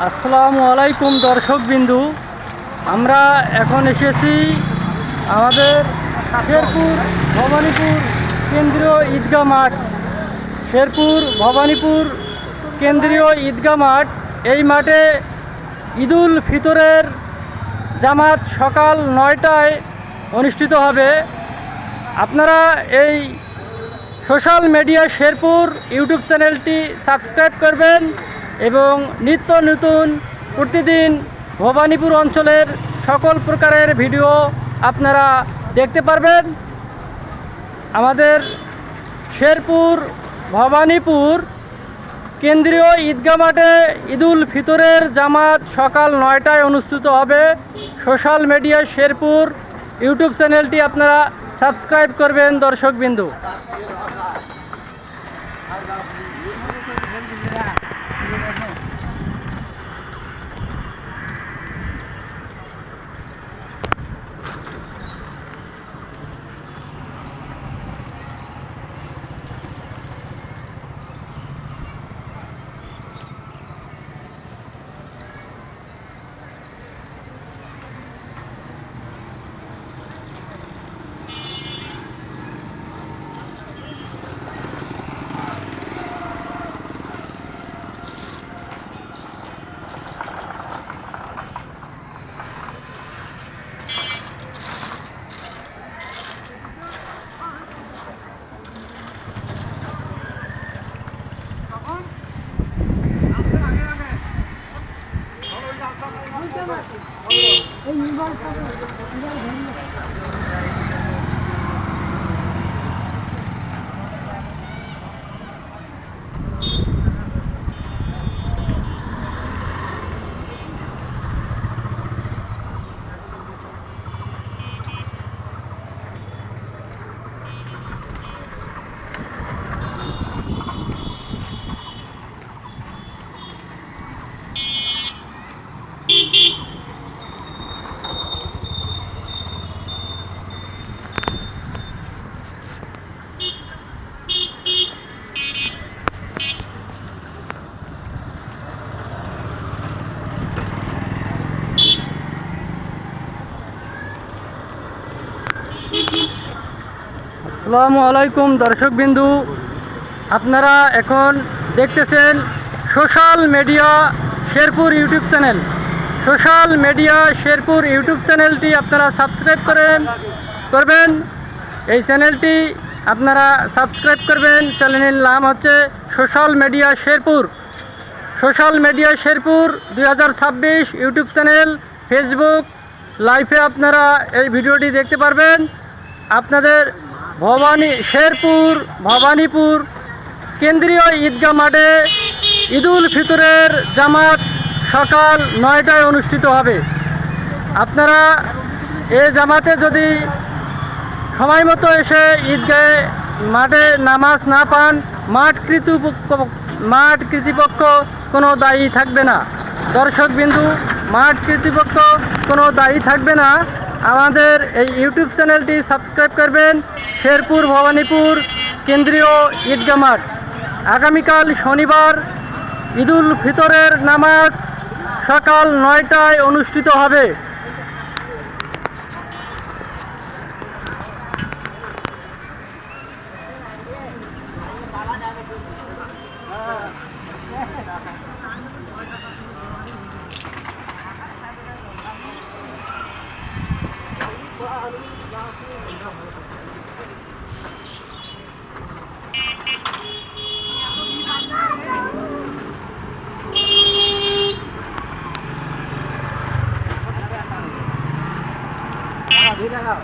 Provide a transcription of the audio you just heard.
আসসালামু আলাইকুম দর্শকবিন্দু, আমরা এখন এসেছি আমাদের শেরপুর ভবানীপুর কেন্দ্রীয় ঈদগাহ মাঠ। শেরপুর ভবানীপুর কেন্দ্রীয় ঈদগাহ মাঠ, এই মাঠে ঈদুল ফিতরের জামাত সকাল 9টায় অনুষ্ঠিত হবে। আপনারা এই সোশ্যাল মিডিয়া শেরপুর ইউটিউব চ্যানেলটি সাবস্ক্রাইব করবেন এবং নিত্য নতুন প্রতিদিন ভবানীপুর অঞ্চলের সকল প্রকারের ভিডিও আপনারা দেখতে পারবেন। আমাদের শেরপুর ভবানীপুর কেন্দ্রীয় ঈদগাহ মাঠে ঈদুল ফিতরের জামাত সকাল 9টায় অনুষ্ঠিত হবে। সোশ্যাল মিডিয়া শেরপুর ইউটিউব চ্যানেলটি আপনারা সাবস্ক্রাইব করবেন দর্শকবিন্দু। আসসালামু আলাইকুম দর্শকবিন্দু, আপনারা এখন দেখতেছেন social media Sherpur YouTube channel. Social media Sherpur YouTube চ্যানেলটি আপনারা সাবস্ক্রাইব করবেন। এই চ্যানেলটি আপনারা সাবস্ক্রাইব করবেন। চ্যানেলের নাম হচ্ছে social media Sherpur. Social media Sherpur 2026 YouTube channel, Facebook লাইভে আপনারা এই ভিডিওটি দেখতে পারবেন। আপনাদের শেরপুর ভবানীপুর কেন্দ্রীয় ঈদগাহ মাঠে ঈদুল ফিতরের জামাত সকাল 9টায় অনুষ্ঠিত হবে। আপনারা এই জামাতে যদি সময় মতো এসে ঈদগাহে মাঠে নামাজ না পান, মাঠ কর্তৃপক্ষ কোনো দায়ী থাকবে না। দর্শকবিন্দু, মাঠ কর্তৃপক্ষ কোনো দায়ী থাকবে না। আমাদের এই ইউটিউব চ্যানেলটি সাবস্ক্রাইব করবেন। শেরপুর ভবানীপুর কেন্দ্রীয় ঈদগাহ মাঠ, আগামীকাল শনিবার ঈদুল ফিতরের নামাজ সকাল 9টায় অনুষ্ঠিত হবে। টাকা